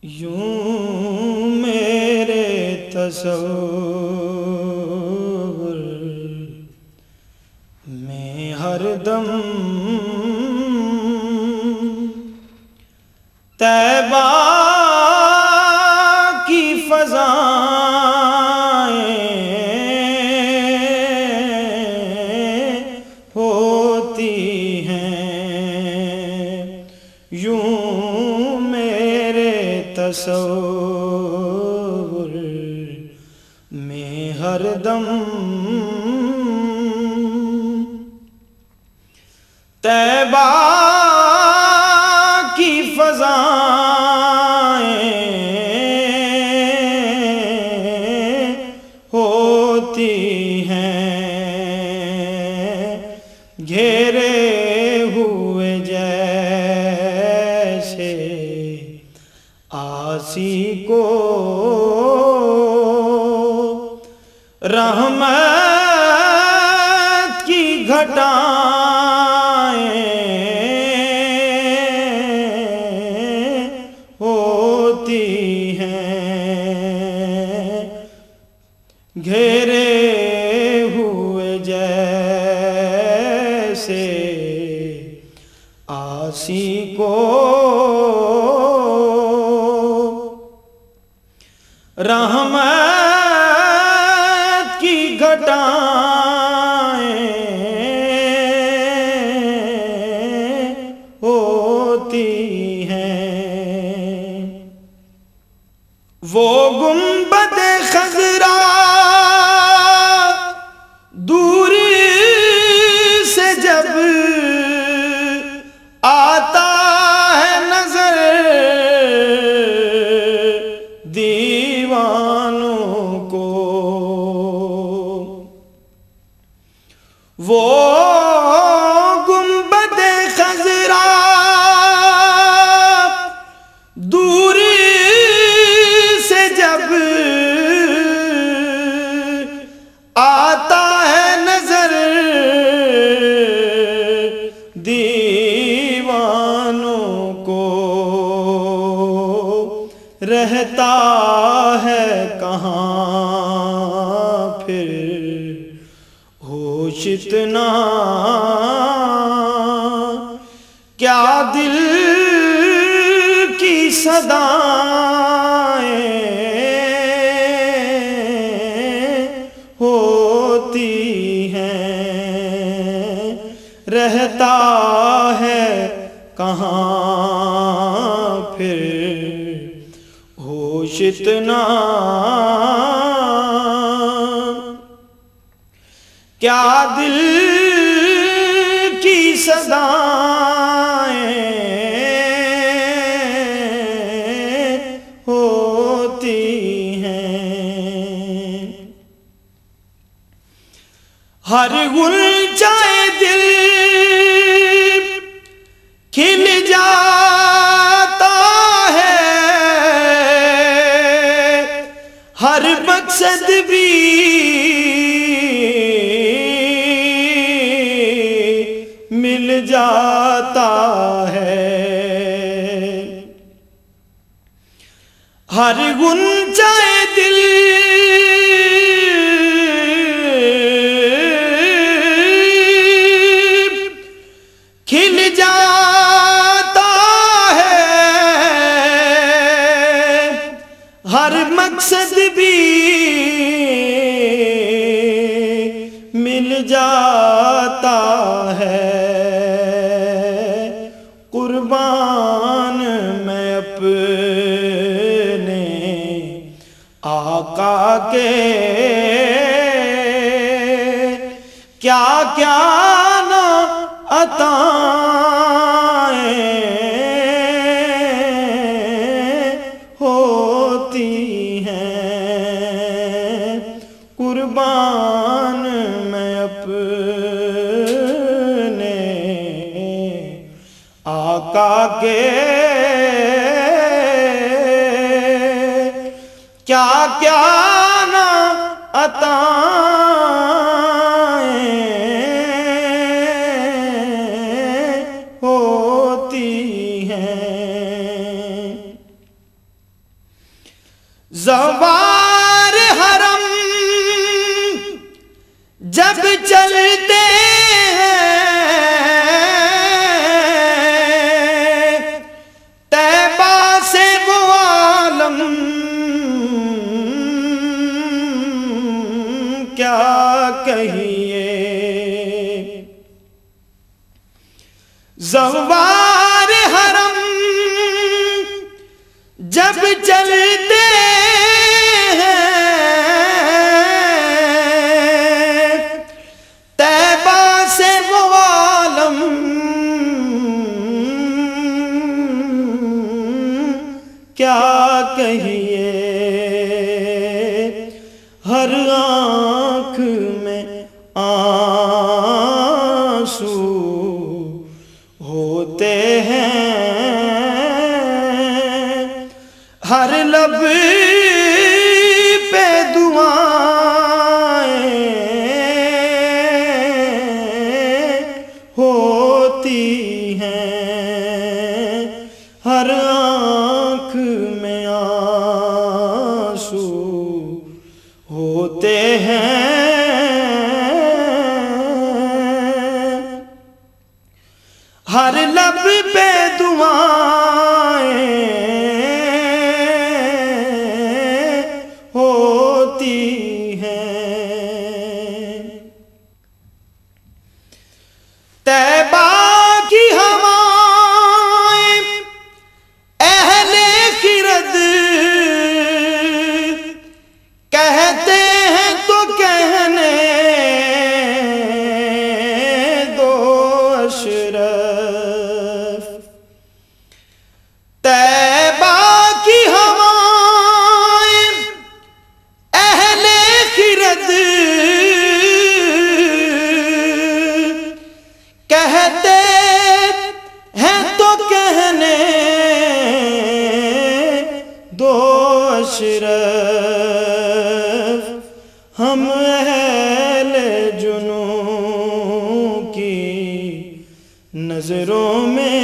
یوں میرے تصور میں ہر دم طیبہ کی فضائیں ہوتی ہیں، یوں میرے تصور میں ہر دم طیبہ کی فضائیں ہوتی ہیں، گھیرے ہوئے جیسے آسی کو رحمت کی گھٹائیں ہوتی ہیں، گھیرے ہوئے جیسے آسی کو رحمت کی گھٹائیں ہوتی ہیں، وہ گنبد خضرا دوری سے جب آتا ہے نظر دیوانوں کو، وہ گنبد خضرا دوری سے جب آتا ہے نظر دیوانوں کو، رہتا ہے کہاں پھر ہوش اتنا، کیا دل کی صدائیں ہوتی ہیں، رہتا ہے کہاں پھر ہوش اتنا، کیا دل کی صدائیں ہوتی ہیں، ہر غنچۂ دل کھل جاتا ہے، ہر مقصد بھی مل جاتا ہے، ہر غنچۂ دل کھل جاتا ہے، ہر مقصد بھی مل جاتا ہے، قربان میں اپنے آقا کے کیا کیا نہ عطائیں ہوتی ہیں، قربان میں اپنے آقا کے کیا کیا نہ عطائیں ہوتی ہیں۔ زوار حرم جب چلتے ہیں طیبہ سے وہ عالم کیا کہیے، زوار حرم جب چلتے ہیں طیبہ سے وہ عالم کیا کہیے، ہر آنکھ میں آنسو ہوتے ہیں، ہر لب پہ دعائیں ہوتی ہیں، ہر آنکھ میں آنسو ہوتے ہیں، ہر لب پہ دعائیں ہوتی ہیں، طیبہ کی ہوائیں اہل خرد کہتے ہیں تو کہنے دو اشرف، طیبہ کی ہوائیں اہل خرد کہتے ہیں تو کہنے دو اشرف، ہم اہل جنوں کی نظروں میں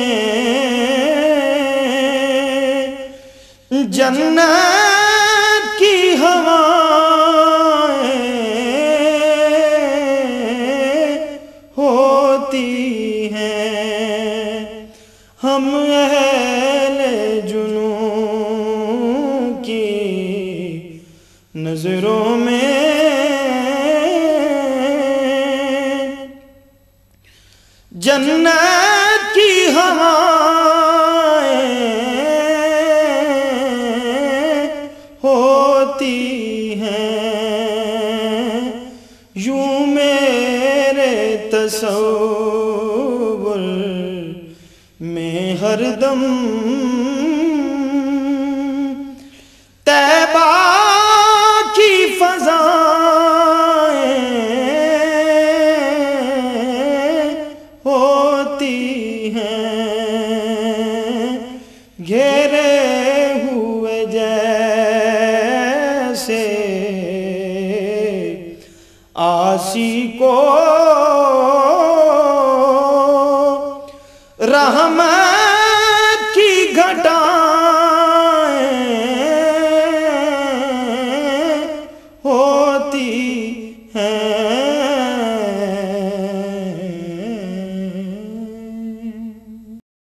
جنت کی ہوائیں ہوتی ہیں، ہم اہل جنوں کی نظروں میں جنت کی ہوائیں ہوتی ہیں، یوں میرے تصور میں ہر دم طیبہ کی فضائیں ہوتی ہیں،